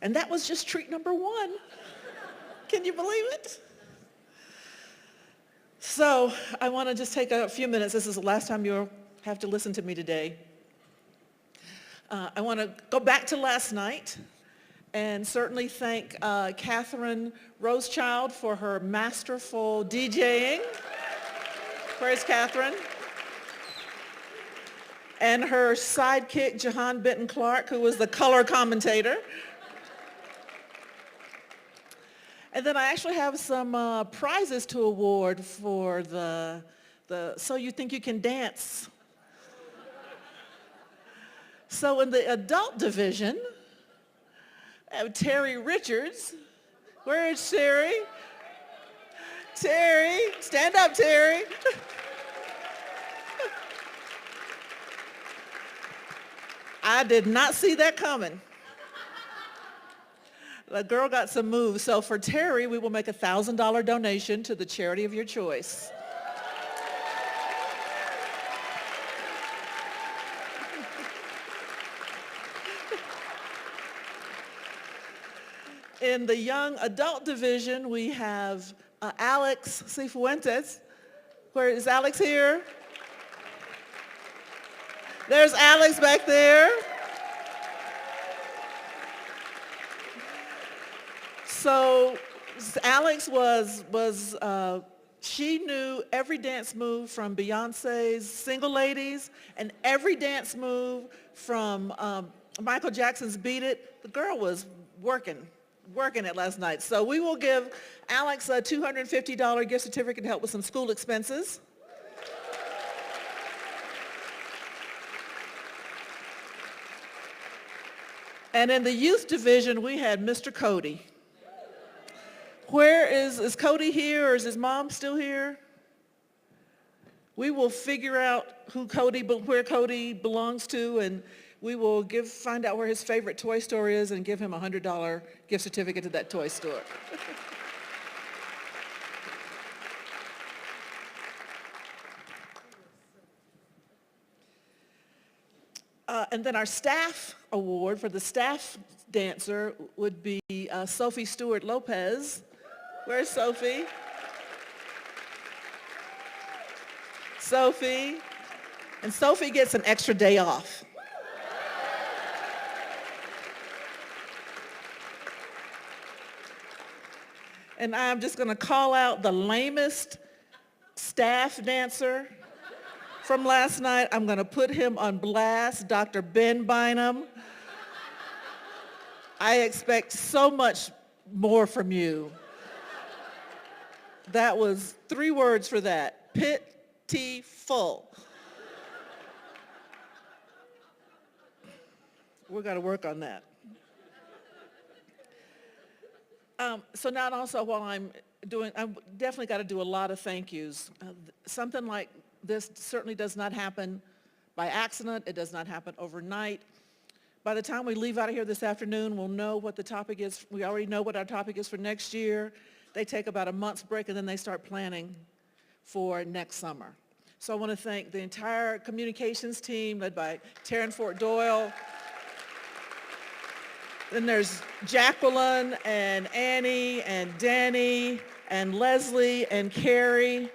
And that was just treat number one. Can you believe it? So I want to just take a few minutes. This is the last time you'll have to listen to me today. I want to go back to last night and certainly thank Catherine Rosechild for her masterful DJing. Praise Catherine. And her sidekick, Jahan Benton Clark, who was the color commentator. And then I actually have some prizes to award for the So You Think You Can Dance. So in the adult division, I have Terry Richards. Where is Terry? Terry, stand up, Terry. I did not see that coming. The girl got some moves. So for Terry, we will make a $1,000 donation to the charity of your choice. In the young adult division, we have Alex Cifuentes. Where is Alex here? There's Alex back there. So Alex she knew every dance move from Beyonce's Single Ladies and every dance move from Michael Jackson's Beat It. The girl was working it last night. So we will give Alex a $250 gift certificate to help with some school expenses. And in the youth division, we had Mr. Cody. Where is Cody here, or is his mom still here? We will figure out where Cody belongs to, and we will find out where his favorite toy store is and give him a $100 gift certificate to that toy store. And then our staff award for the staff dancer would be Sophie Stewart Lopez. Where's Sophie? Sophie. And Sophie gets an extra day off. And I'm just going to call out the lamest staff dancer from last night. I'm going to put him on blast, Dr. Ben Bynum. I expect so much more from you. That was 3 words for that. Pitiful. We've got to work on that. So now also while I've definitely got to do a lot of thank yous. Something like this certainly does not happen by accident. It does not happen overnight. By the time we leave out of here this afternoon, we'll know what the topic is. We already know what our topic is for next year. They take about a month's break and then they start planning for next summer. So I want to thank the entire communications team led by Taryn Fort Doyle. Then there's Jacqueline and Annie and Danny and Leslie and Carrie.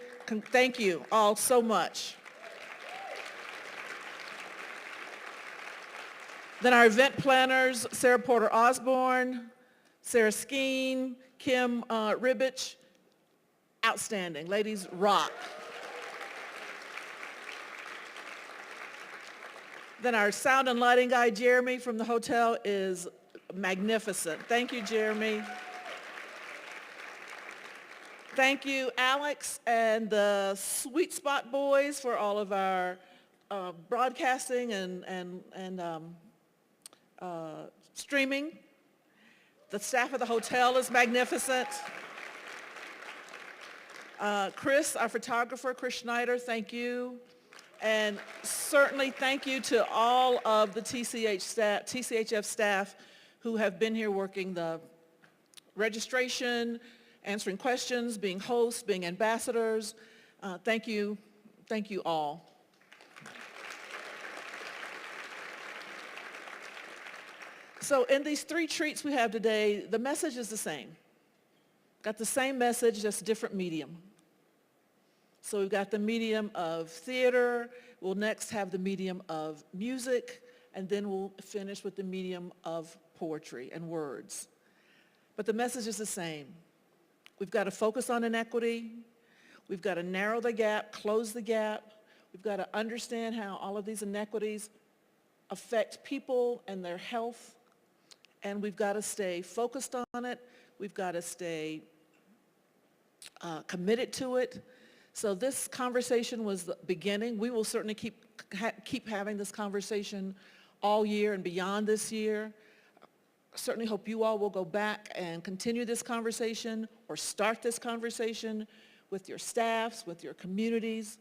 Thank you all so much. Then our event planners, Sarah Porter Osborne, Sarah Skeen, Kim Ribbich. Outstanding. Ladies, rock. Then our sound and lighting guy, Jeremy from the hotel, is magnificent. Thank you, Jeremy. Thank you, Alex and the Sweet Spot Boys for all of our broadcasting and streaming. The staff of the hotel is magnificent. Chris, our photographer, Chris Schneider, thank you. And certainly thank you to all of the TCHF staff who have been here working the registration, answering questions, being hosts, being ambassadors. Thank you all. So in these three treats we have today, the message is the same. Got the same message, just different medium. So we've got the medium of theater, we'll next have the medium of music, and then we'll finish with the medium of poetry and words. But the message is the same. We've got to focus on inequity. We've got to narrow the gap, close the gap. We've got to understand how all of these inequities affect people and their health. And we've got to stay focused on it. We've got to stay committed to it. So this conversation was the beginning. We will certainly keep having this conversation all year and beyond this year. I certainly hope you all will go back and continue this conversation or start this conversation with your staffs, with your communities,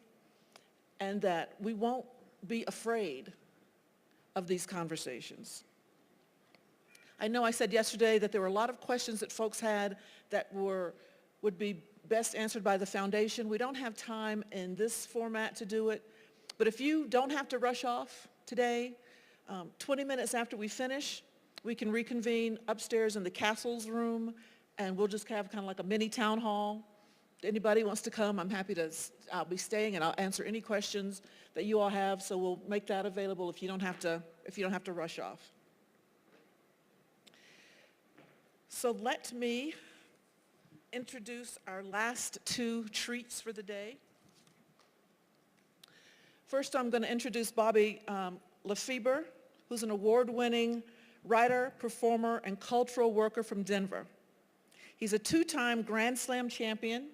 and that we won't be afraid of these conversations. I know I said yesterday that there were a lot of questions that folks had that would be best answered by the foundation. We don't have time in this format to do it, but if you don't have to rush off today, 20 minutes after we finish, we can reconvene upstairs in the Castles room, and we'll just have kind of like a mini town hall. If anybody wants to come, I'll be staying, and I'll answer any questions that you all have, so we'll make that available if you don't have to rush off. So let me introduce our last two treats for the day. First, I'm going to introduce Bobby LeFebre, who's an award-winning writer, performer, and cultural worker from Denver. He's a two-time Grand Slam champion,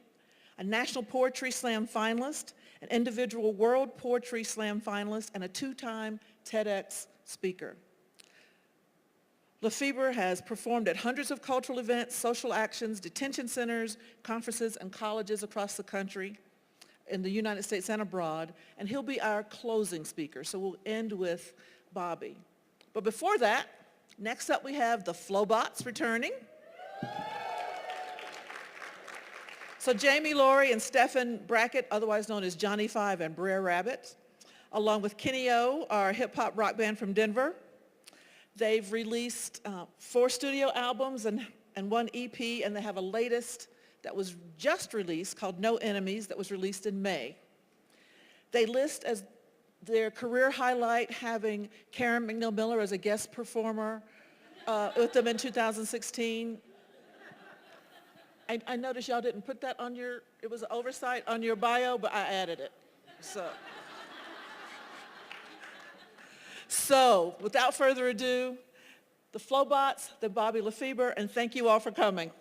a National Poetry Slam finalist, an individual World Poetry Slam finalist, and a two-time TEDx speaker. LeFebre has performed at hundreds of cultural events, social actions, detention centers, conferences, and colleges across the country, in the United States and abroad, and he'll be our closing speaker. So we'll end with Bobby. But before that, next up we have the Flobots returning. So Jamie Laurie and Stephen Brackett, otherwise known as Johnny Five and Brer Rabbit, along with Kenny O, our hip-hop rock band from Denver. They've released 4 studio albums and 1 EP, and they have a latest that was just released called No Enemies that was released in May. They list as their career highlight having Karen McNeil-Miller as a guest performer with them in 2016. I noticed y'all didn't put that on it was an oversight on your bio, but I added it. So without further ado, the Flobots, the Bobby LeFebre, and thank you all for coming.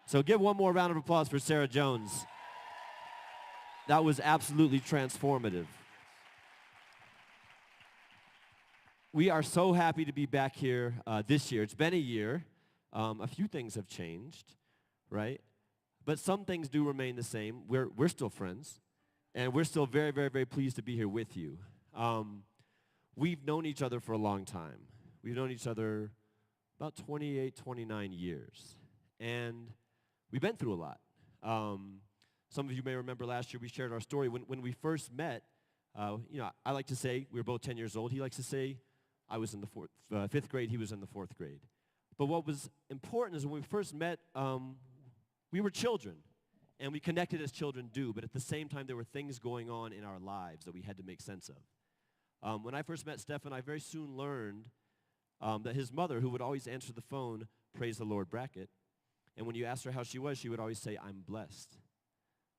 So give one more round of applause for Sarah Jones. That was absolutely transformative. We are so happy to be back here this year. It's been a year. A few things have changed, right? But some things do remain the same. We're still friends, and we're still very, very, very pleased to be here with you. We've known each other for a long time. We've known each other about 28, 29 years. And we've been through a lot. Some of you may remember last year we shared our story. When we first met, I like to say we were both 10 years old. He likes to say I was in the 5th grade, he was in the 4th grade. But what was important is when we first met, we were children, and we connected as children do, but at the same time, there were things going on in our lives that we had to make sense of. When I first met Stefan, I very soon learned that his mother, who would always answer the phone, praise the Lord, bracket, and when you asked her how she was, she would always say, I'm blessed.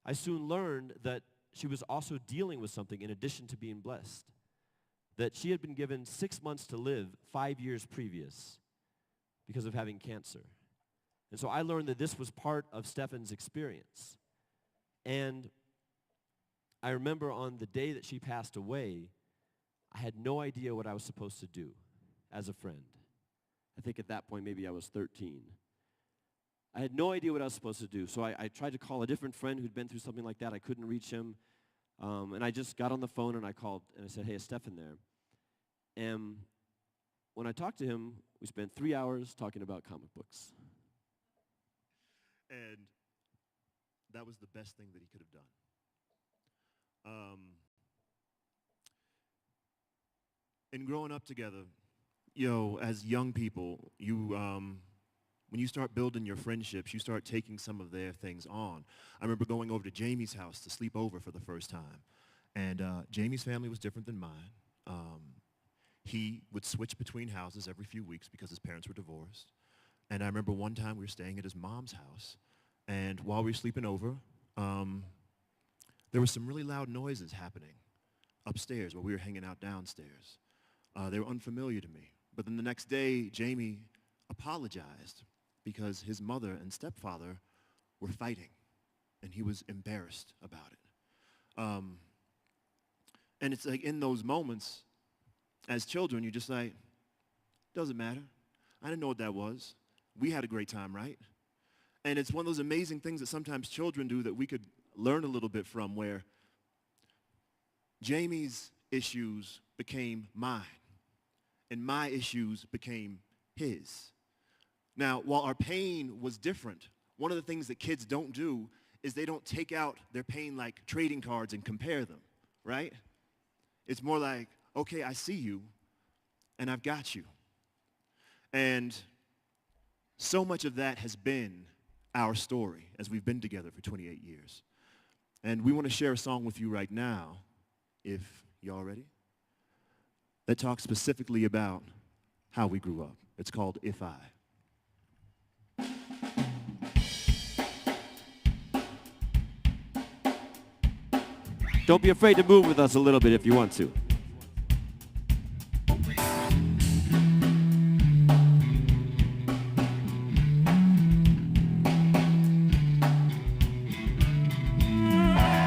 I soon learned that she was also dealing with something in addition to being blessed, that she had been given 6 months to live 5 years previous because of having cancer. And so I learned that this was part of Stefan's experience. And I remember on the day that she passed away, I had no idea what I was supposed to do as a friend. I think at that point maybe I was 13. I had no idea what I was supposed to do, so I tried to call a different friend who'd been through something like that. I couldn't reach him, and I just got on the phone and I called and I said, hey, is Stefan there? And when I talked to him, we spent 3 hours talking about comic books. And that was the best thing that he could have done. In growing up together, as young people, when you start building your friendships, you start taking some of their things on. I remember going over to Jamie's house to sleep over for the first time. And Jamie's family was different than mine. He would switch between houses every few weeks because his parents were divorced. And I remember one time we were staying at his mom's house. And while we were sleeping over, there were some really loud noises happening upstairs while we were hanging out downstairs. They were unfamiliar to me. But then the next day, Jamie apologized because his mother and stepfather were fighting, and he was embarrassed about it. And it's like in those moments, as children, you're just like, doesn't matter. I didn't know what that was. We had a great time, right? And it's one of those amazing things that sometimes children do that we could learn a little bit from, where Jamie's issues became mine, and my issues became his. Now, while our pain was different, one of the things that kids don't do is they don't take out their pain like trading cards and compare them, right? It's more like, okay, I see you, and I've got you. And so much of that has been our story as we've been together for 28 years. And we want to share a song with you right now, if y'all ready, that talks specifically about how we grew up. It's called If I. Don't be afraid to move with us a little bit if you want to.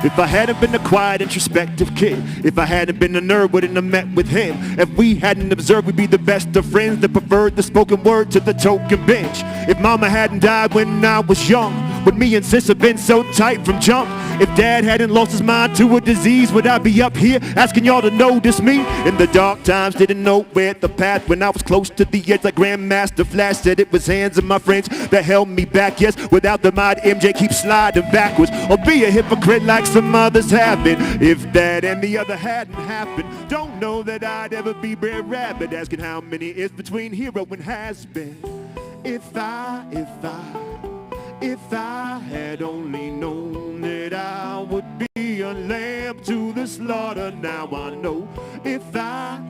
If I hadn't been a quiet, introspective kid, if I hadn't been a nerd, wouldn't have met with him. If we hadn't observed, we'd be the best of friends that preferred the spoken word to the token bench. If mama hadn't died when I was young, would me and sis have been so tight from jump? If dad hadn't lost his mind to a disease, would I be up here asking y'all to notice me? In the dark times, didn't know where the path when I was close to the edge like Grandmaster Flash said. It was hands of my friends that held me back. Yes, without the mod, MJ keeps sliding backwards. Or be a hypocrite like some others have been. If that and the other hadn't happened, don't know that I'd ever be Brer Rabbit asking how many is between hero and has been. If I had only known that I would be a lamb to the slaughter, now I know. If I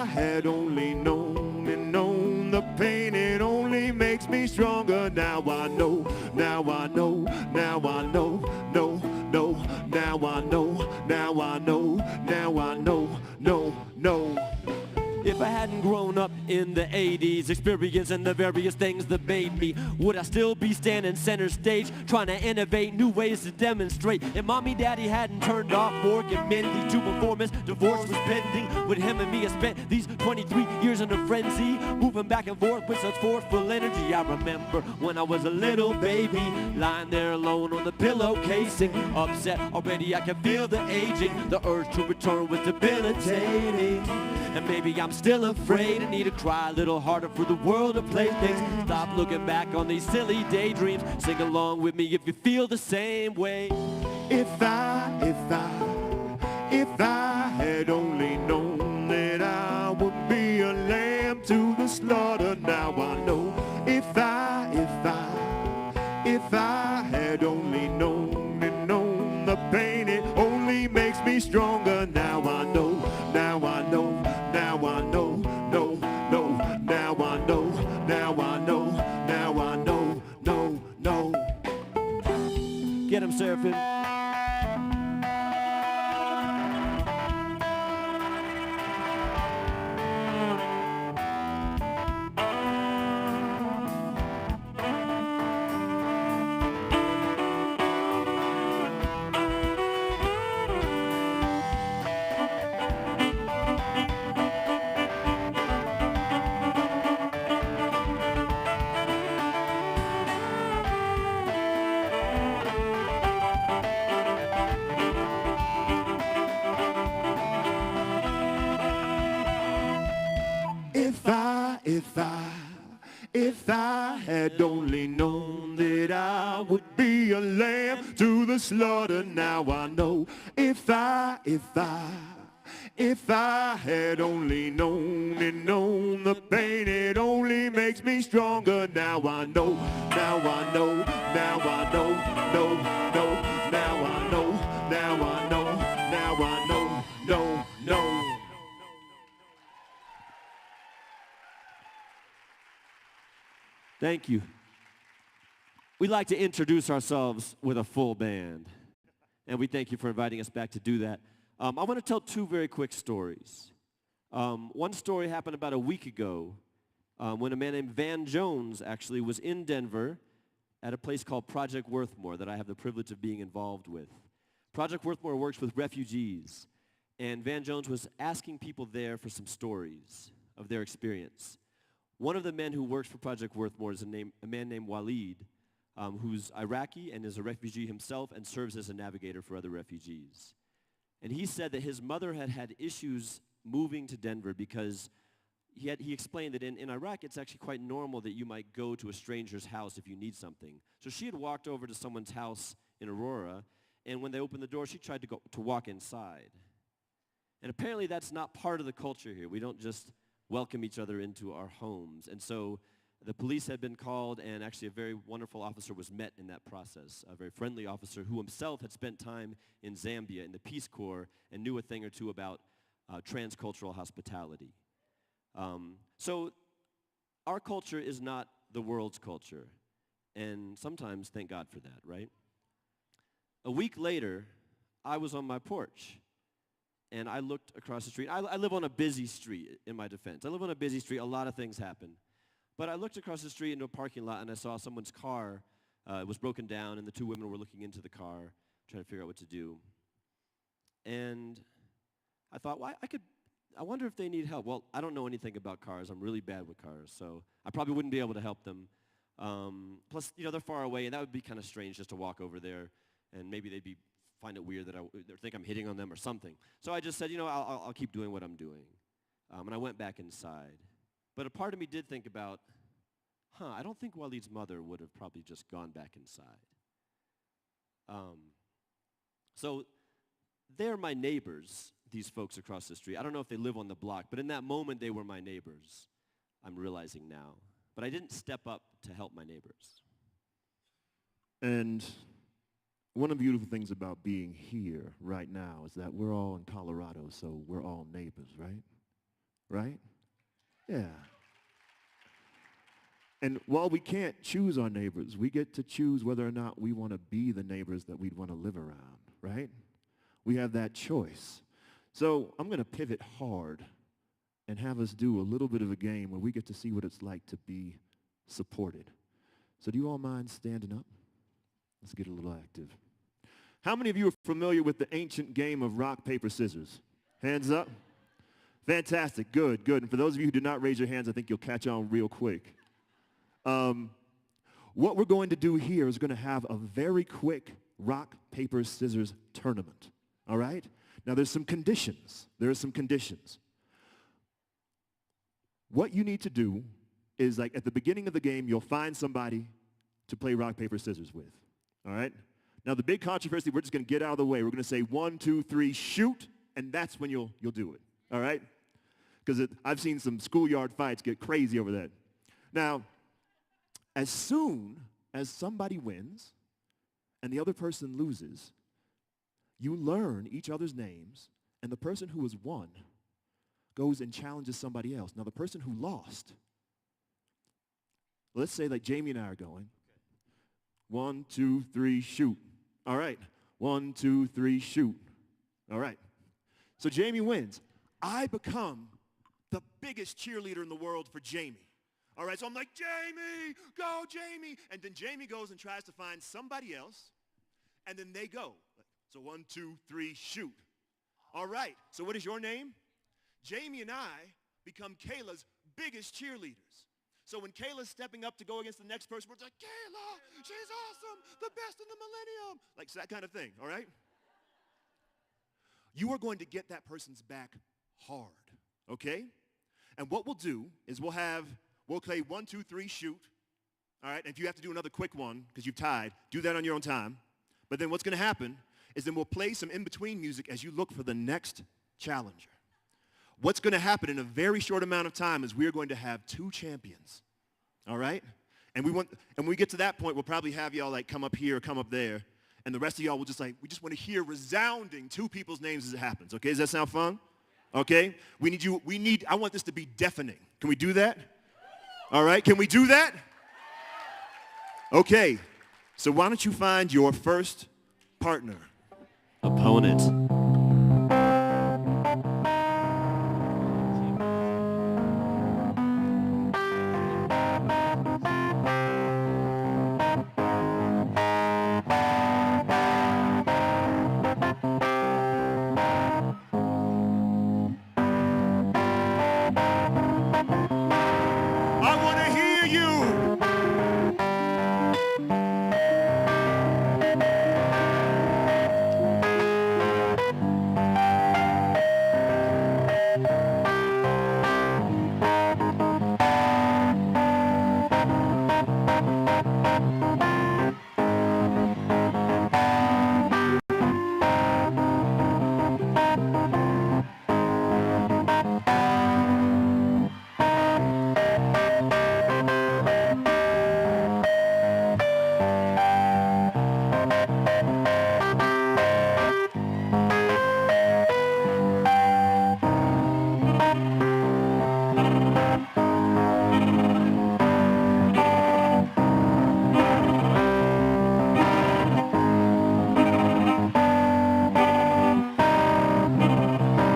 had only known and known the pain, it only makes me stronger. Now I know, now I know, now I know, no, now I know, now I know, now I know, no. If I hadn't grown up in the 80s, experiencing the various things that made me, would I still be standing center stage, trying to innovate new ways to demonstrate? If mommy daddy hadn't turned off work and Mindy to performance, divorce was pending, would him and me have spent these 23 years in a frenzy, moving back and forth with such forceful energy? I remember when I was a little baby, lying there alone on the pillowcasing, upset already I can feel the aging, the urge to return was debilitating. And maybe I'm still afraid, I need to cry a little harder for the world to play things. Stop looking back on these silly daydreams, sing along with me if you feel the same way. If I had only known that I would be a lamb to the slaughter. Now I know if I had only known and known the pain, it only makes me stronger. Now I know, now I know, now I know, no, no, now I know, now I know, now I know, no, no. Get him, Seraphim. If I had only known that I would be a lamb to the slaughter. Now I know if I had only known and known the pain, it only makes me stronger. Now I know, now I know, now I know, no, no, now I know, now I know, now I know, no, no. Thank you. We like to introduce ourselves with a full band, and we thank you for inviting us back to do that. I want to tell two very quick stories. One story happened about a week ago when a man named Van Jones actually was in Denver at a place called Project Worthmore that I have the privilege of being involved with. Project Worthmore works with refugees, and Van Jones was asking people there for some stories of their experience. One of the men who works for Project Worthmore is a man named Waleed, who's Iraqi and is a refugee himself and serves as a navigator for other refugees. And he said that his mother had had issues moving to Denver because he explained that in Iraq it's actually quite normal that you might go to a stranger's house if you need something. So she had walked over to someone's house in Aurora, and when they opened the door, she tried to walk inside. And apparently that's not part of the culture here. We don't just welcome each other into our homes. And so the police had been called, and actually a very wonderful officer was met in that process, a very friendly officer who himself had spent time in Zambia in the Peace Corps and knew a thing or two about transcultural hospitality. So our culture is not the world's culture, and sometimes thank God for that, right? A week later, I was on my porch, and I looked across the street. I live on a busy street, in my defense. I live on a busy street. A lot of things happen. But I looked across the street into a parking lot, and I saw someone's car was broken down, and the two women were looking into the car, trying to figure out what to do. And I thought, well, I wonder if they need help. Well, I don't know anything about cars. I'm really bad with cars, so I probably wouldn't be able to help them. Plus, they're far away, and that would be kind of strange just to walk over there, and maybe they'd find it weird that they think I'm hitting on them or something. So I just said, I'll keep doing what I'm doing. And I went back inside. But a part of me did think about, I don't think Waleed's mother would have probably just gone back inside. So they're my neighbors, these folks across the street. I don't know if they live on the block, but in that moment they were my neighbors, I'm realizing now. But I didn't step up to help my neighbors. And one of the beautiful things about being here right now is that we're all in Colorado, so we're all neighbors, right? Right? Yeah. And while we can't choose our neighbors, we get to choose whether or not we want to be the neighbors that we'd want to live around, right? We have that choice. So I'm going to pivot hard and have us do a little bit of a game where we get to see what it's like to be supported. So do you all mind standing up? Let's get a little active. How many of you are familiar with the ancient game of rock, paper, scissors? Hands up. Fantastic. Good, good. And for those of you who did not raise your hands, I think you'll catch on real quick. What we're going to do here is going to have a very quick rock, paper, scissors tournament. All right? Now, there's some conditions. There are some conditions. What you need to do is, like, at the beginning of the game, you'll find somebody to play rock, paper, scissors with. All right? Now, the big controversy, we're just going to get out of the way. We're going to say 1, 2, 3, shoot, and that's when you'll do it. All right? because I've seen some schoolyard fights get crazy over that. Now, as soon as somebody wins and the other person loses, you learn each other's names, and the person who has won goes and challenges somebody else. Now, the person who lost, let's say like Jamie and I are going. 1, 2, 3, shoot. All right. 1, 2, 3, shoot. All right. So Jamie wins. I become the biggest cheerleader in the world for Jamie. All right, so I'm like, Jamie, go, Jamie. And then Jamie goes and tries to find somebody else, and then they go. So 1, 2, 3, shoot. All right, so what is your name? Jamie and I become Kayla's biggest cheerleaders. So when Kayla's stepping up to go against the next person, we're like, Kayla, she's awesome, the best in the millennium. Like that kind of thing, all right? You are going to get that person's back hard, okay? And what we'll do is we'll play 1, 2, 3, shoot. All right, and if you have to do another quick one because you've tied, do that on your own time. But then what's going to happen is then we'll play some in-between music as you look for the next challenger. What's going to happen in a very short amount of time is we're going to have 2 champions, all right? And when we get to that point, we'll probably have y'all like come up here or come up there, and the rest of y'all will we just want to hear resounding 2 people's names as it happens, okay? Does that sound fun? Okay? I want this to be deafening. Can we do that? All right, can we do that? Okay, so why don't you find your first partner? Opponent.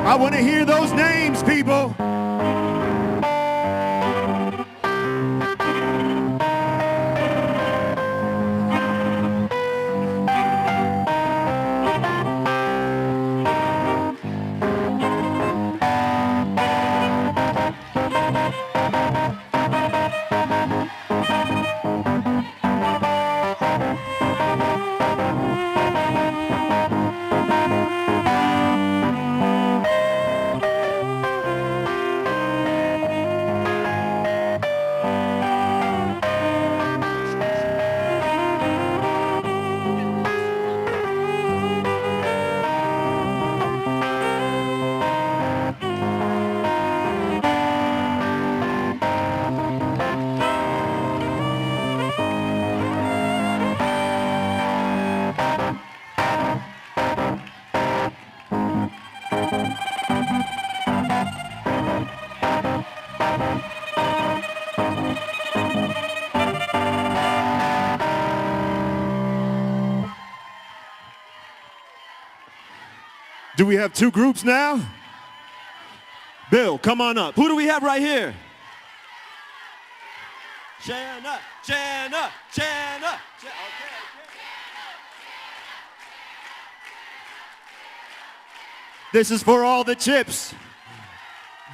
I want to hear those names, people. Do we have 2 groups now? Bill, come on up. Who do we have right here? Shanna, Shanna, Shanna. Okay. This is for all the chips.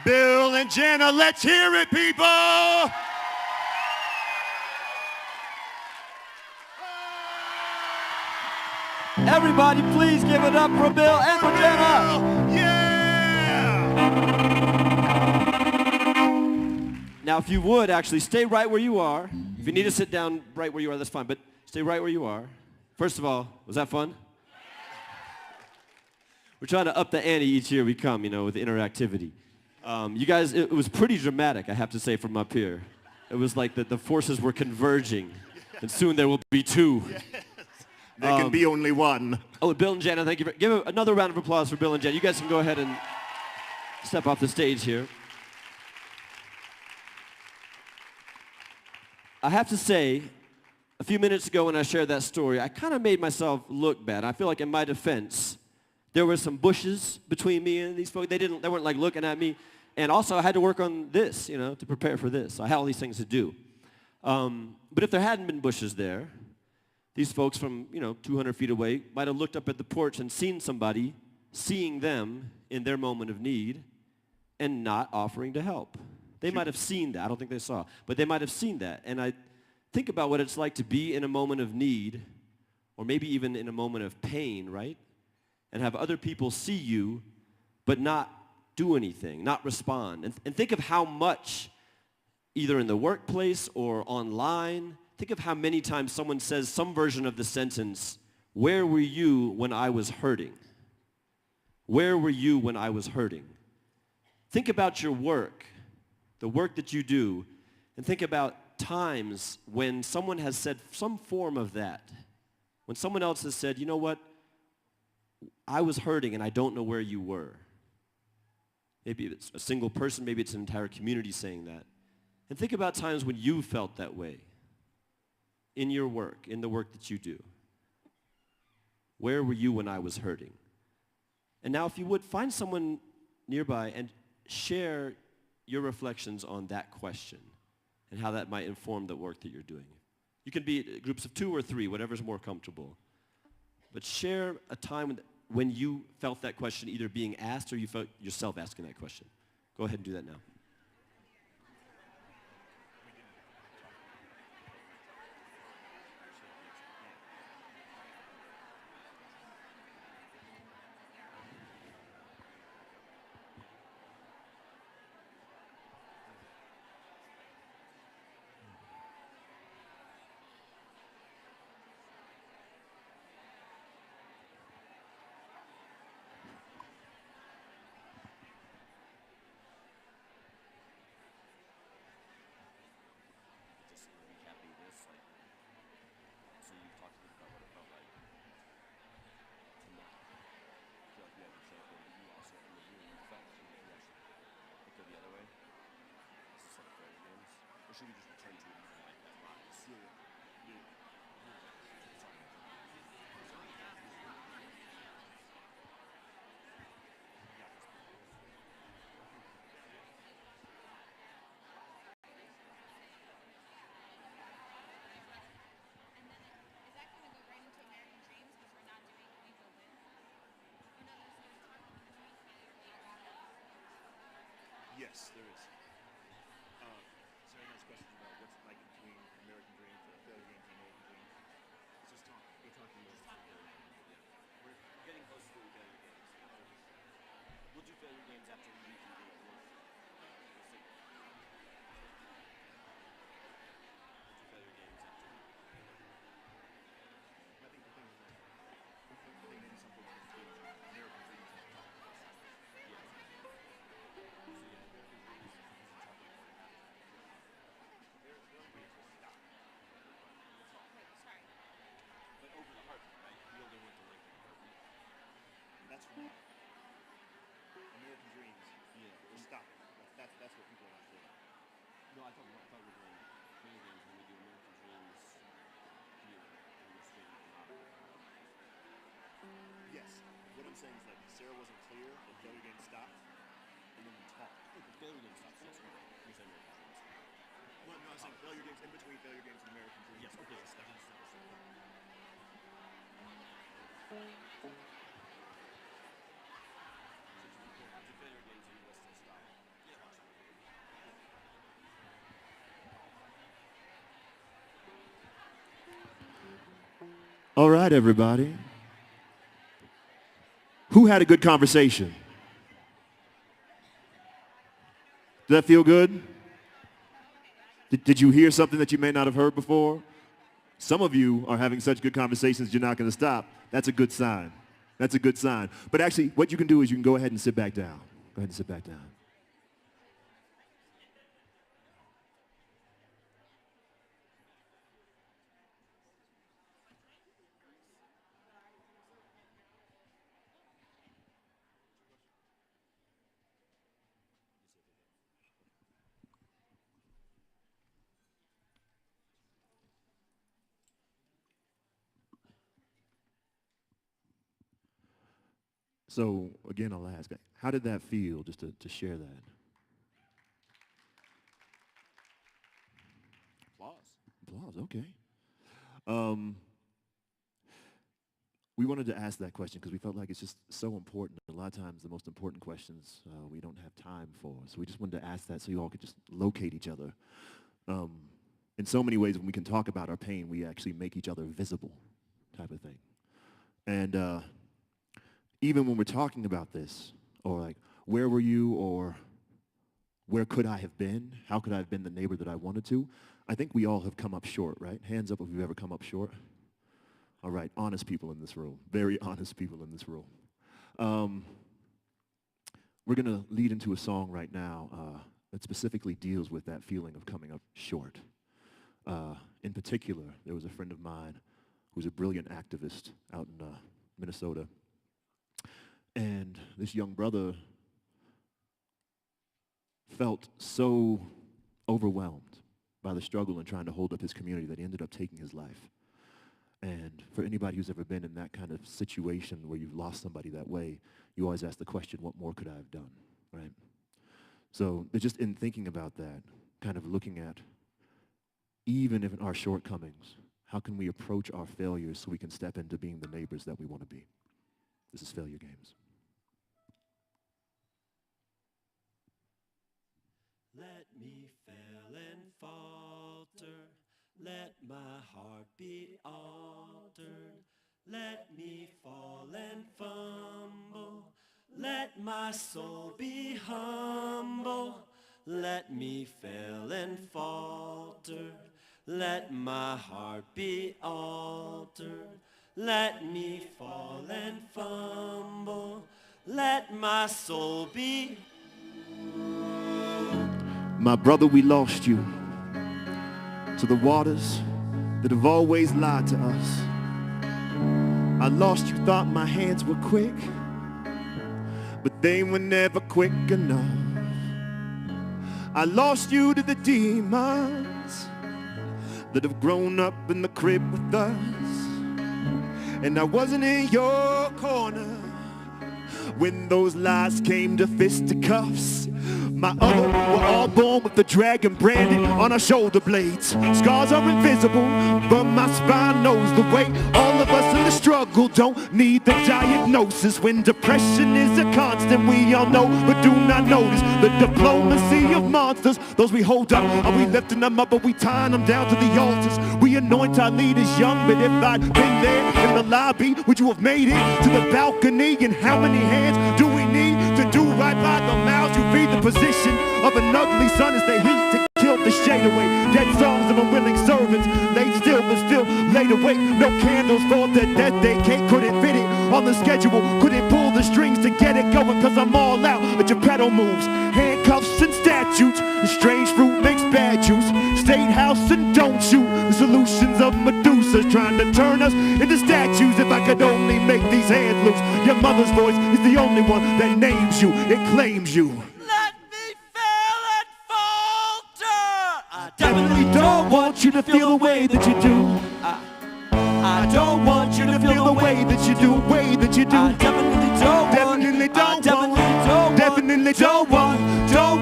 Bill and Jana, let's hear it, people! Everybody, please give it up for Bill and for Jenna. Yeah! Now, if you would, actually, stay right where you are. If you need to sit down right where you are, that's fine, but stay right where you are. First of all, was that fun? We're trying to up the ante each year we come, with interactivity. You guys, it was pretty dramatic, I have to say, from up here. It was like the forces were converging, and soon there will be two. There can be only one. Oh, Bill and Jen, thank you. Give another round of applause for Bill and Jen. You guys can go ahead and step off the stage here. I have to say, a few minutes ago when I shared that story, I kind of made myself look bad. I feel like in my defense, there were some bushes between me and these folks. They weren't like looking at me. And also I had to work on this, to prepare for this. I had all these things to do. But if there hadn't been bushes there, these folks from, 200 feet away might have looked up at the porch and seen somebody, seeing them in their moment of need and not offering to help. They might have seen that. I don't think they saw. But they might have seen that. And I think about what it's like to be in a moment of need, or maybe even in a moment of pain, right? And have other people see you, but not do anything, not respond. And think of how much, either in the workplace or online, think of how many times someone says some version of the sentence, "Where were you when I was hurting? Where were you when I was hurting?" Think about your work, the work that you do, and think about times when someone has said some form of that. When someone else has said, "You know what? I was hurting and I don't know where you were." Maybe it's a single person, maybe it's an entire community saying that. And think about times when you felt that way in your work, in the work that you do. Where were you when I was hurting? And now if you would, find someone nearby and share your reflections on that question and how that might inform the work that you're doing. You can be groups of 2 or 3, whatever's more comfortable. But share a time when you felt that question either being asked or you felt yourself asking that question. Go ahead and do that now. Yes, there is. Sarah has questions about what's it like between American Dreams, failure games, and American Dreams. Let's just talk. We're talking about We're getting close to doing failure games. We'll do failure games after we do the work. We'll see. We'll do failure games after. I think the thing is that I think maybe some folks confuse American Dreams and talk about it. Yeah. That's wrong. American Dreams. Yeah. We're stopping. That's what people are not doing. No, I thought we were doing failure games when we do American Dreams here. And we're skating a lot. Yes. What I'm saying is that Sarah wasn't clear that failure games stopped, and then we talked. Okay, failure games stops. Yes, right. You said American Dreams. Well, no, I'm saying failure games in between failure games and American Dreams. Yes, okay. Stop. All right, everybody. Who had a good conversation? Did that feel good? Did you hear something that you may not have heard before? Some of you are having such good conversations, you're not going to stop. That's a good sign. That's a good sign. But actually, what you can do is you can go ahead and sit back down. Go ahead and sit back down. So, again, I'll ask, how did that feel just to share that? Applause, okay. We wanted to ask that question because we felt like it's just so important. A lot of times the most important questions we don't have time for. So we just wanted to ask that so you all could just locate each other. In so many ways, when we can talk about our pain, we actually make each other visible type of thing. And even when we're talking about this, or like, where were you, or where could I have been? How could I have been the neighbor that I wanted to? I think we all have come up short, right? Hands up if you've ever come up short. All right, honest people in this room, very honest people in this room. We're going to lead into a song right now that specifically deals with that feeling of coming up short. In particular, there was a friend of mine who's a brilliant activist out in Minnesota. And this young brother felt so overwhelmed by the struggle in trying to hold up his community that he ended up taking his life. And for anybody who's ever been in that kind of situation where you've lost somebody that way, you always ask the question, what more could I have done, right? So just in thinking about that, kind of looking at, even if in our shortcomings, how can we approach our failures so we can step into being the neighbors that we want to be? This is Failure Games. Let me fail and falter. Let my heart be altered. Let me fall and fumble. Let my soul be humble. Let me fail and falter. Let my heart be altered. Let me fall and fumble. Let my soul be. My brother, we lost you to the waters that have always lied to us. I lost you, thought my hands were quick, but they were never quick enough. I lost you to the demons that have grown up in the crib with us. And I wasn't in your corner when those lies came to fisticuffs. My other were all born with the dragon branded on our shoulder blades. Scars are invisible, but my spine knows the way. All of us in the struggle don't need the diagnosis. When depression is a constant, we all know, but do not notice the diplomacy of monsters. Those we hold up, are we lifting them up, or we tying them down to the altars? We anoint our leaders young, but if I'd been there in the lobby, would you have made it to the balcony? And how many hands do we need to do right by the mouths you feed? The position of an ugly son is the heat to kill the shade away. Dead songs of unwilling servants, laid still but still laid awake. No candles for the death they cake, couldn't fit it on the schedule, couldn't pull the strings to get it going, cause I'm all out at your pedal moves. Handcuffs and statutes, and strange fruit makes bad juice. State house and don't shoot, the solutions of Medusa's trying to turn us into statues. If I could only make these hands loose. Your mother's voice is the only one that names you, it claims you. Let me fail and falter. I Definitely don't want you to feel the way that you do. I don't want you to Feel the way that you do, way that you do. I definitely don't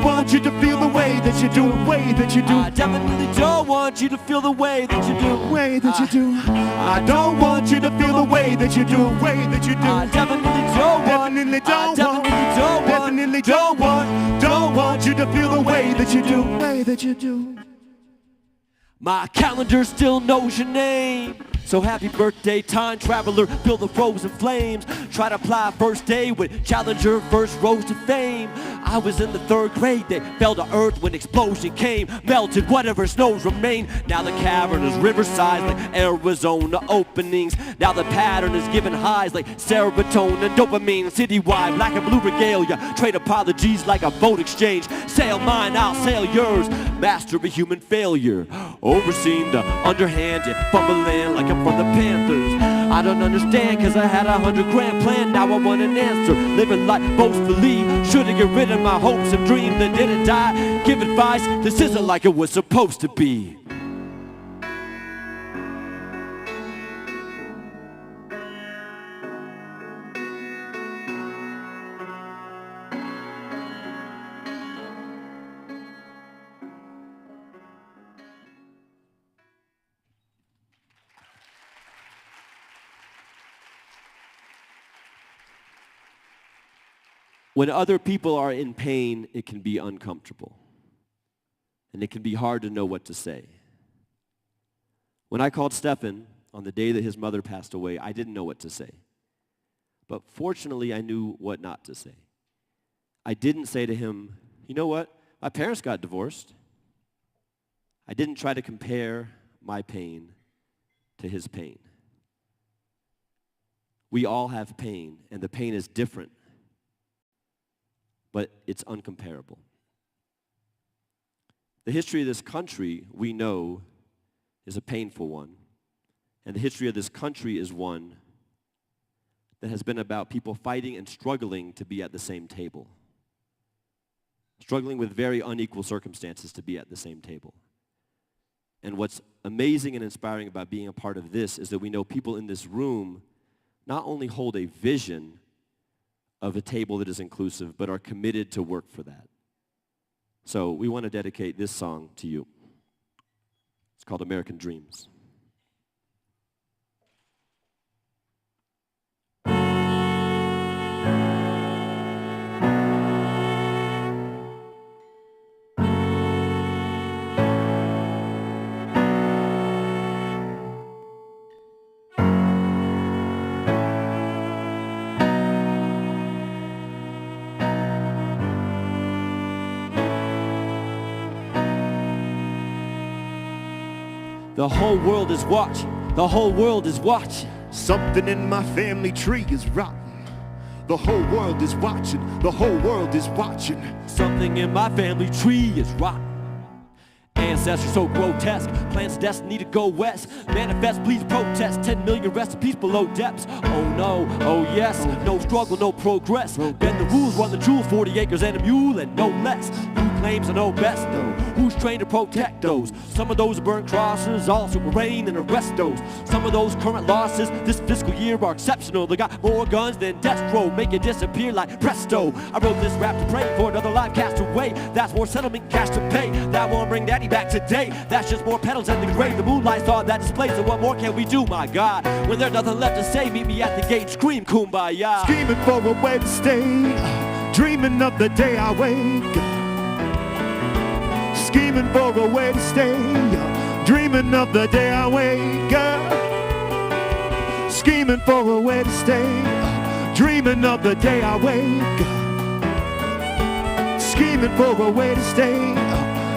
want you to feel the way that you do, way that you do. I definitely don't want you to feel the way that you do. Way that you do. I don't want you to feel the way that you do, way that you do. I definitely don't want you to feel the way that you do, way that you do. My calendar still knows your name. So happy birthday, time traveler, feel the frozen flames. Try to apply first day with Challenger, first rose to fame. I was in the 3rd grade, they fell to earth when explosion came. Melted whatever snows remain. Now the cavern is riverside like Arizona openings. Now the pattern is giving highs like serotonin, dopamine. Citywide, black and blue regalia. Trade apologies like a vote exchange. Sail mine, I'll sail yours. Master of human failure. Overseeing the underhanded, fumbling like I'm from the Panthers. I don't understand cause I had 100 grand plan. Now I want an answer. Living life boastfully. Should've get rid of my hopes and dreams that didn't die. Give advice, this isn't like it was supposed to be. When other people are in pain, it can be uncomfortable. And it can be hard to know what to say. When I called Stephen on the day that his mother passed away, I didn't know what to say. But fortunately, I knew what not to say. I didn't say to him, you know what? My parents got divorced. I didn't try to compare my pain to his pain. We all have pain, and the pain is different, but it's uncomparable. The history of this country, we know, is a painful one. And the history of this country is one that has been about people fighting and struggling to be at the same table. Struggling with very unequal circumstances to be at the same table. And what's amazing and inspiring about being a part of this is that we know people in this room not only hold a vision of a table that is inclusive, but are committed to work for that. So we want to dedicate this song to you. It's called American Dreams. The whole world is watching. The whole world is watching. Something in my family tree is rotten. The whole world is watching. The whole world is watching. Something in my family tree is rotten. Ancestors so grotesque, plans destiny to go west. Manifest, please protest, 10 million recipes below depths. Oh no, oh yes, no struggle, no progress. Bend the rules, run the jewels, 40 acres and a mule and no less. Who claims to know best though? Who's trained to protect those? Some of those are burnt crosses, also rain and arrest those. Some of those current losses this fiscal year are exceptional. They got more guns than death row, make it disappear like presto. I wrote this rap to pray for another life cast away. That's more settlement cash to pay. That won't bring daddy back today. That's just more petals in the grave. The moonlight saw that display, so what more can we do, my God? When there's nothing left to say, meet me at the gate, scream kumbaya. Scheming for a way to stay, dreaming of the day I wake. Scheming for a way to stay, dreaming of the day I wake up. Scheming for a way to stay, dreaming of the day I wake up. Scheming for a way to stay,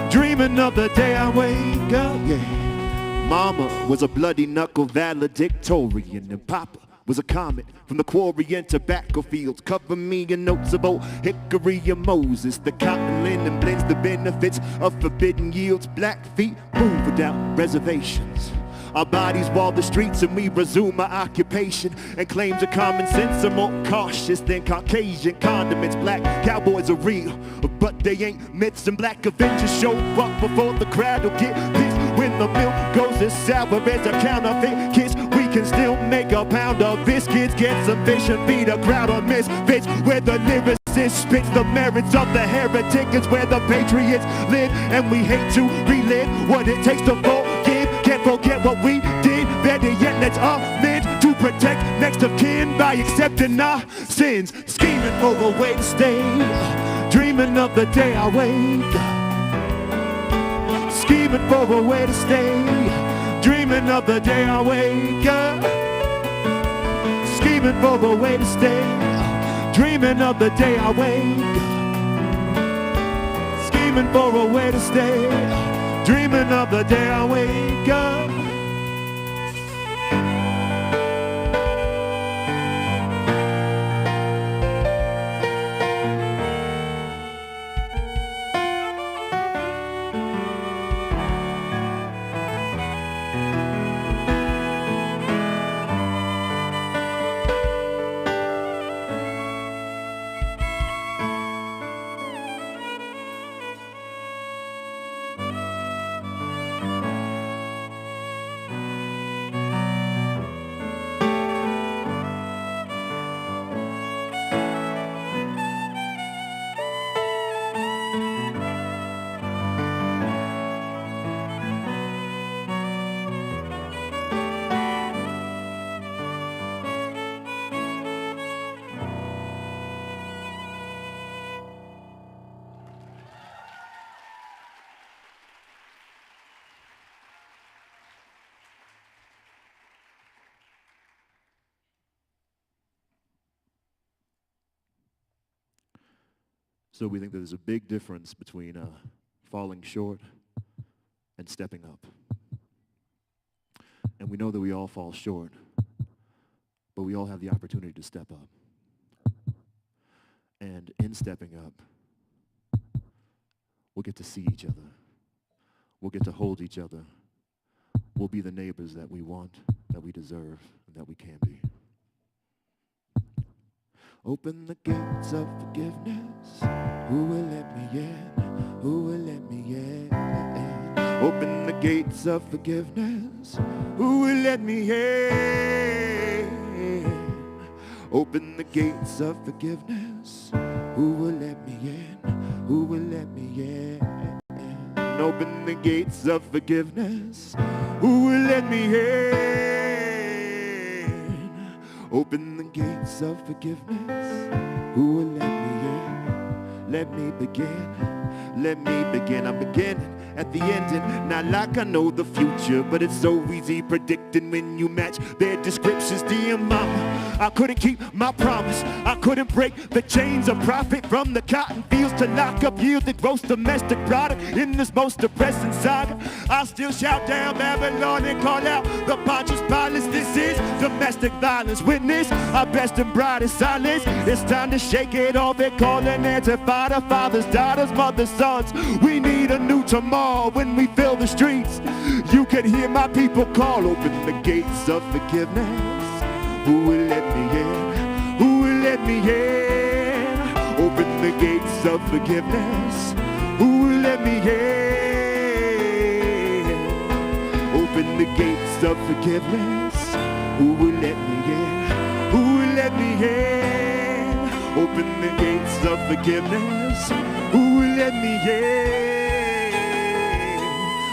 dreaming of the day I wake up, yeah. Mama was a bloody knuckle valedictorian, and Papa was a comet from the quarry and tobacco fields. Cover me in notes of old Hickory and Moses. The cotton linen blends the benefits of forbidden yields. Black feet move without reservations. Our bodies wall the streets and we resume our occupation. And claims of common sense are more cautious than Caucasian condiments. Black cowboys are real, but they ain't myths. And black Avengers show up before the crowd will get pissed. When the milk goes as sour as a counterfeit kiss, we can still make a pound of biscuits. Get some fish and feed a crowd of misfits. Where the lyricist spits the merits of the heretic is where the patriots live. And we hate to relive what it takes to forgive. Can't forget what we did. Better yet, let's amend to protect next of kin by accepting our sins. Scheming for a way to stay, dreaming of the day I wake. Scheming for a way to stay, dreaming of the day I wake up. Scheming for a way to stay, dreaming of the day I wake up. Scheming for a way to stay, dreaming of the day I wake up. So we think that there's a big difference between falling short and stepping up. And we know that we all fall short, but we all have the opportunity to step up. And in stepping up, we'll get to see each other. We'll get to hold each other. We'll be the neighbors that we want, that we deserve, and that we can be. Open the gates of forgiveness. Who will let me in? Who will let me in? Open the gates of forgiveness. Who will let me in? Open the gates of forgiveness. Who will let me in? Who will let me in? Open the gates of forgiveness. Who will let me in? Open the gates of forgiveness. Who will let me in? Let me begin. Let me begin. I'm beginning at the ending. Not like I know the future, but it's so easy predicting when you match their descriptions. Dear mama, I couldn't keep my promise. I couldn't break the chains of profit from the cotton fields to lock up yield the gross domestic product in this most depressing saga. I still shout down Babylon and call out the Pontius Pilates. This is domestic violence. Witness our best and brightest silence. It's time to shake it off. They're calling Antifada. Fathers, daughters, mothers, sons. We need a new tomorrow when we fill the streets. You can hear my people call. Open the gates of forgiveness. Who will let me in? Who will let me in? Open the gates of forgiveness. Who will let me in? Open the gates of forgiveness. Who will let me in? Who will let me in? Open the gates of forgiveness. Who will let me in?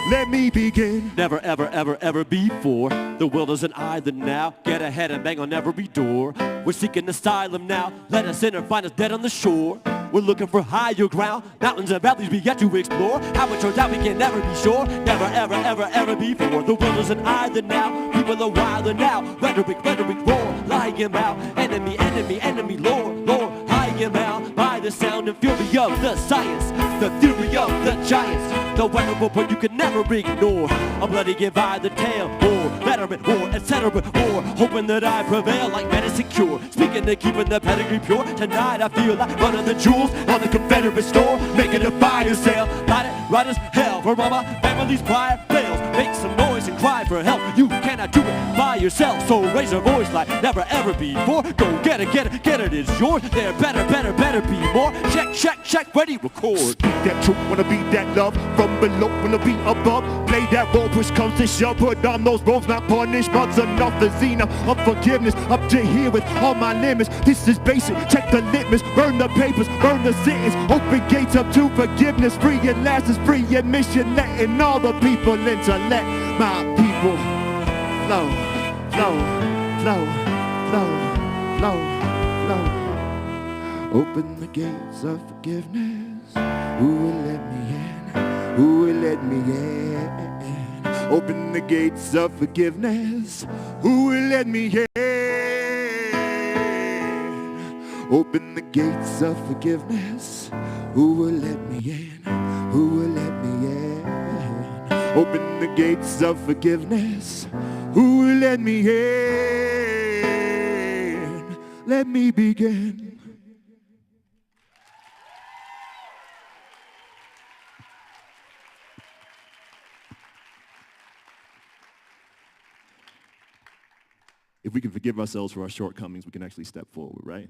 Let me begin. Never, ever, ever, ever before. The will doesn't either now. Get ahead and bang on every door. We're seeking asylum now. Let us in or find us dead on the shore. We're looking for higher ground. Mountains and valleys we yet to explore. How it turns out we can never be sure. Never, ever, ever, ever before. The will doesn't either now. People are wilder now. Rhetoric, roar. Lying about. Enemy, enemy, enemy, lore, lore. Lying out by the sound and fury of the science. The theory of the giants. The wearable but you can never ignore. A bloody give I the tale. War, veteran, war, etc. War, hoping that I prevail like medicine cure. Speaking to keeping the pedigree pure. Tonight I feel like running the jewels on the Confederate store. Making a fire sale. Light it right as hell. For mama, family's prior fails. Make some noise and cry for help. You cannot do it by yourself. So raise your voice like never ever before. Go get it, get it, get it, it's yours. There better, better, better be more. Check, check, check, ready, record. Speak that truth, wanna be that love. From below, wanna be above. Play that role, push comes to shove. Put on those roles, not punishments. Enough is enough of forgiveness. Up to here with all my limits. This is basic, check the litmus. Burn the papers, burn the sentence. Open gates up to forgiveness. Free at last is free admission. Letting all the people in to let my people flow, flow, flow, flow, flow, flow. Open the gates of forgiveness. Who will let me in? Who will let me in? Open the gates of forgiveness. Who will let me in? Open the gates of forgiveness. Who will let me in? Who will let me in? Open the gates of forgiveness. Who will let me in? Let me begin. If we can forgive ourselves for our shortcomings, we can actually step forward, right?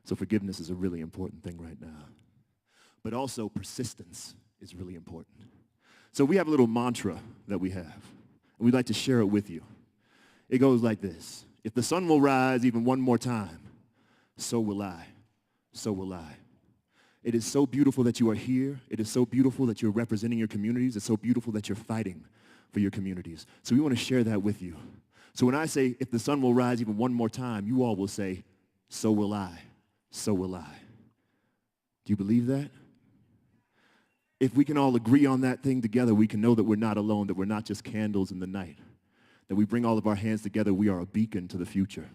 So forgiveness is a really important thing right now. But also persistence is really important. So we have a little mantra that we have, and we'd like to share it with you. It goes like this. If the sun will rise even one more time, so will I, so will I. It is so beautiful that you are here. It is so beautiful that you're representing your communities. It's so beautiful that you're fighting for your communities. So we want to share that with you. So when I say, if the sun will rise even one more time, you all will say, so will I, so will I. Do you believe that? If we can all agree on that thing together, we can know that we're not alone, that we're not just candles in the night, that we bring all of our hands together, we are a beacon to the future.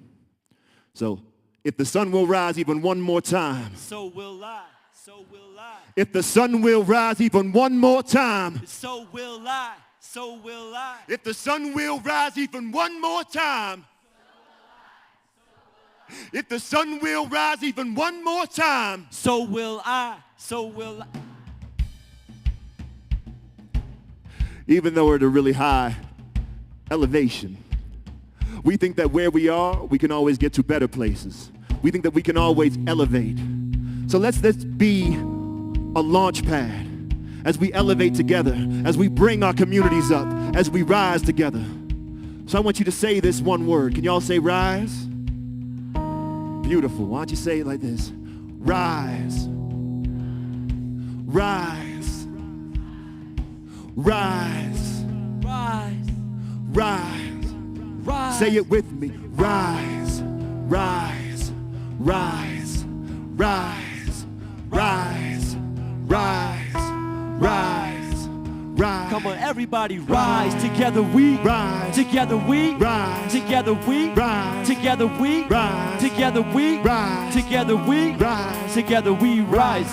So if the sun will rise even one more time, so will I, So will I. If the sun will rise even one more time. So will I. So will I. If the sun will rise even one more time. If the sun will rise even one more time. So will I. So will I. Even though we're at a really high elevation, we think that where we are, we can always get to better places. We think that we can always elevate. So let's be a launch pad as we elevate together, as we bring our communities up, as we rise together. So I want you to say this one word. Can y'all say rise? Beautiful. Why don't you say it like this? Rise. Rise. Rise. Rise. Rise. Rise. Say it with me. Rise. Rise. Rise. Rise. Rise. Rise. Rise. Rise. Come on, everybody, rise. Together we rise. Together we rise. Together we rise. Together we rise. Together we rise. Together we rise. Together we rise.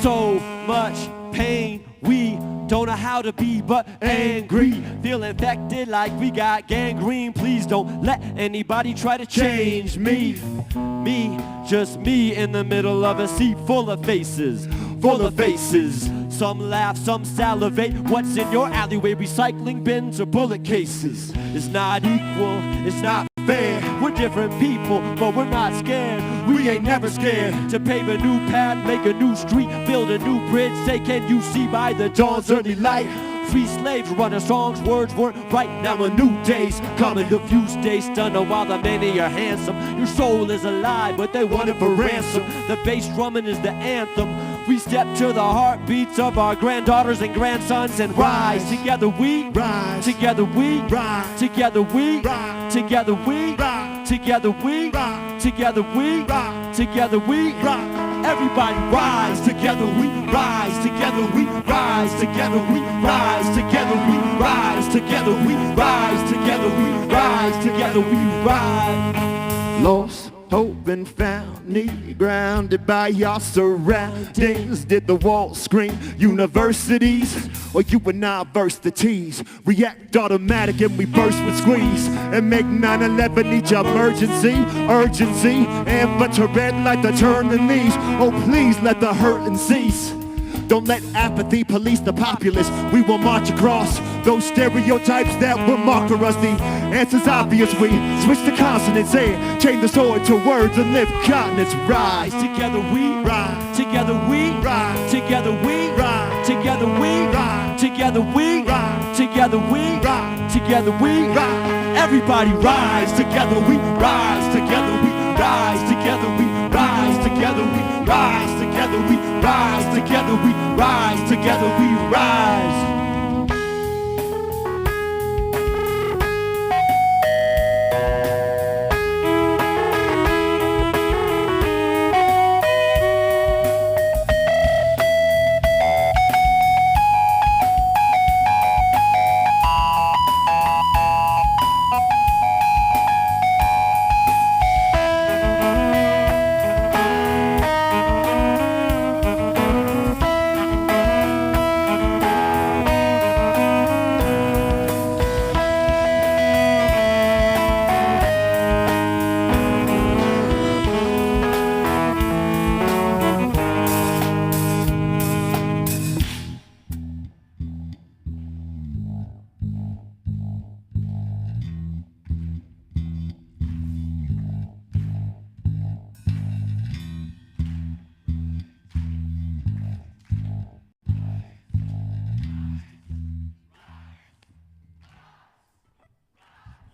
So much pain, we don't know how to be but angry. Feel infected like we got gangrene. Please don't let anybody try to change me. Me, just me in the middle of a sea full of faces. Full of faces. Some laugh, some salivate. What's in your alleyway? Recycling bins or bullet cases? It's not equal, it's not fair. We're different people, but we're not scared. We ain't never scared to pave a new path, make a new street, build a new bridge. Say, can you see by the dawn's early light? Free slaves running songs, words weren't right. Now a new day's coming. The few stay stunned while the many are handsome. Your soul is alive, but they want it for ransom. The bass drumming is the anthem. We step to the heartbeats of our granddaughters and grandsons and rise. Together we rise. Together we rise. Together we rise. Together we rise. Together we rise. Together we rise. Together we rise. Everybody rise. Together we rise. Together we rise. Together we rise. Together we rise. Together we rise. Together we rise. Together we rise. Lost hope and found, need grounded by your surroundings. Did the walls scream universities? Or you and I verse the T's? React automatic and we burst with squeeze. And make 9/11 each emergency, urgency. And but to red light to turn the knees. Oh please let the hurting cease. Don't let apathy police the populace. We will march across those stereotypes that will mark us. The answer's obvious. We switch the consonants and change the sword to words and lift continents. Rise. Together we Rise. Together we Rise. Together we Rise. Together we Rise. Together we Rise. Together we Rise. Together we Rise. Everybody rise. Together we rise. Together we rise. Together we rise. Together we rise. Together we rise. Together we rise. Together we rise.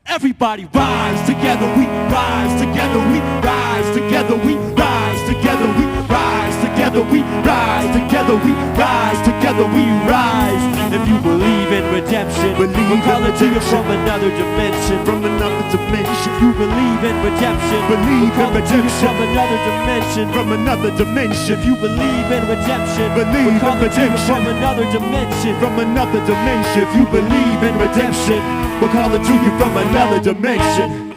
Everybody rise, together we rise, together we rise, together we rise, together we rise, together we rise, together we rise, together we rise. If you believe in redemption, we'll call it to you from another dimension. From another dimension. If you believe in redemption, Believe in call it to you redemption. from another dimension. From another dimension. If you believe in redemption, Believe we'll call in it to you redemption. from another dimension. From another dimension. If you believe in redemption, we'll call it to you from another dimension.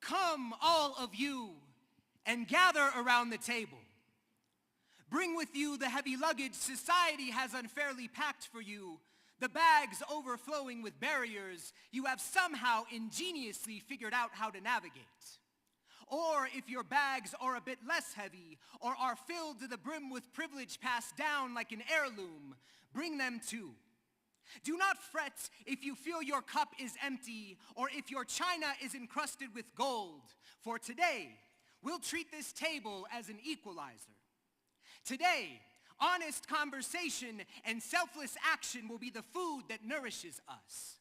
Come, all of you, and gather around the table. Bring with you the heavy luggage society has unfairly packed for you, the bags overflowing with barriers you have somehow ingeniously figured out how to navigate. Or if your bags are a bit less heavy or are filled to the brim with privilege passed down like an heirloom, bring them too. Do not fret if you feel your cup is empty or if your china is encrusted with gold, for today we'll treat this table as an equalizer. Today, honest conversation and selfless action will be the food that nourishes us.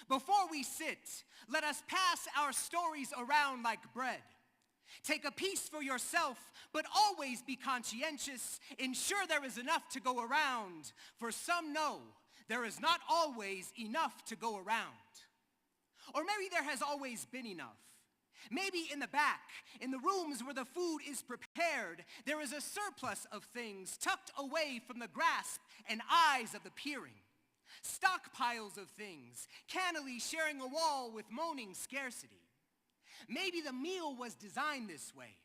Before we sit, let us pass our stories around like bread. Take a piece for yourself, but always be conscientious. Ensure there is enough to go around, for some know there is not always enough to go around. Or maybe there has always been enough. Maybe in the back, in the rooms where the food is prepared, there is a surplus of things tucked away from the grasp and eyes of the peering. Stockpiles of things, cannily sharing a wall with moaning scarcity. Maybe the meal was designed this way,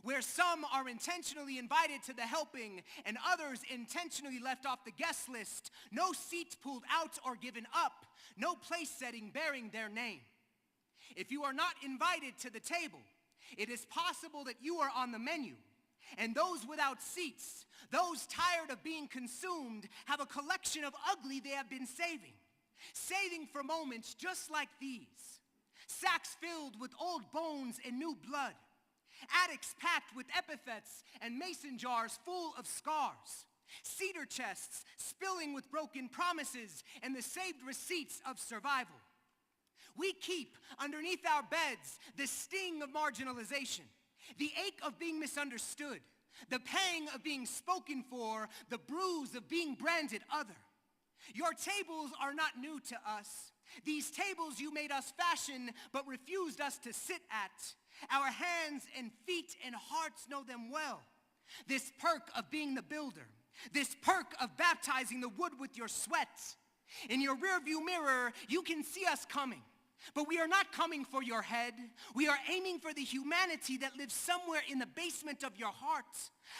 where some are intentionally invited to the helping and others intentionally left off the guest list, no seat pulled out or given up, no place setting bearing their name. If you are not invited to the table, it is possible that you are on the menu, and those without seats, those tired of being consumed, have a collection of ugly they have been saving for moments just like these. Sacks filled with old bones and new blood. Attics packed with epithets and mason jars full of scars. Cedar chests spilling with broken promises and the saved receipts of survival. We keep underneath our beds the sting of marginalization, the ache of being misunderstood, the pang of being spoken for, the bruise of being branded other. Your tables are not new to us. These tables you made us fashion but refused us to sit at. Our hands and feet and hearts know them well. This perk of being the builder, this perk of baptizing the wood with your sweat. In your rearview mirror, you can see us coming. But we are not coming for your head. We are aiming for the humanity that lives somewhere in the basement of your heart.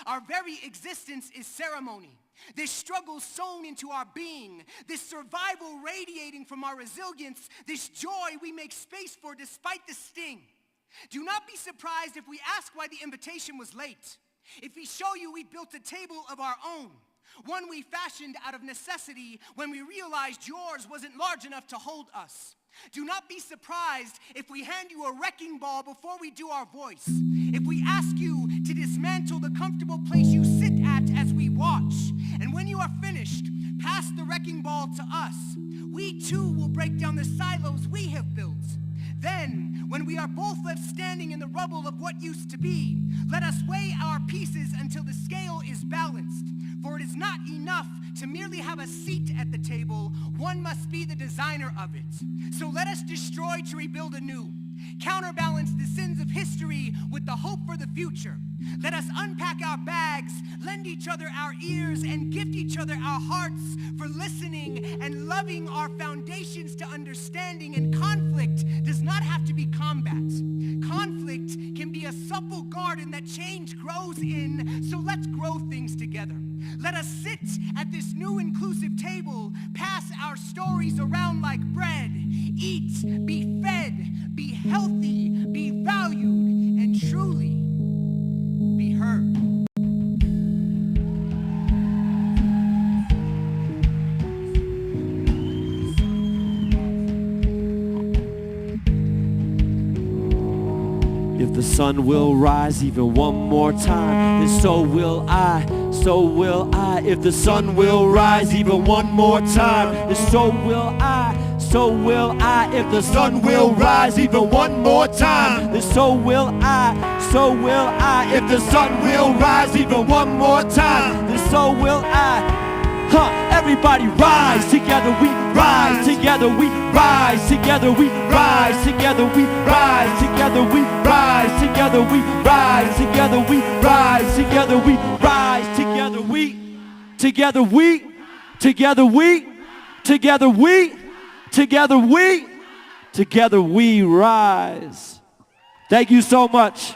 Our very existence is ceremony. This struggle sown into our being, this survival radiating from our resilience, this joy we make space for despite the sting. Do not be surprised if we ask why the invitation was late. If we show you we built a table of our own, one we fashioned out of necessity when we realized yours wasn't large enough to hold us. Do not be surprised if we hand you a wrecking ball before we do our voice. If we ask you to dismantle the comfortable place you sit at as we watch. And when you are finished, pass the wrecking ball to us. We too will break down the silos we have built. Then, when we are both left standing in the rubble of what used to be, let us weigh our pieces until the scale is balanced. For it is not enough to merely have a seat at the table. One must be the designer of it. So let us destroy to rebuild anew. Counterbalance the sins of history with the hope for the future. Let us unpack our bags, lend each other our ears, and gift each other our hearts for listening and loving our foundations to understanding. And conflict does not have to be combat. Conflict can be a supple garden that change grows in, so let's grow things together. Let us sit at this new inclusive table, pass our stories around like bread, eat, be fed, be healthy, be valued, and truly be heard. If the sun will rise even one more time, then so will I, so will I. If the sun will rise even one more time, then so will I, so will I. If the sun will rise even one more time, then so will I, so will I. If the sun will rise even one more time, then so will I. Everybody rise together, we rise together, we rise together, we rise together, we rise together, we rise together, we rise together, we rise together, we rise together, we together, we together, we together, we together, we together, we rise. Thank you so much.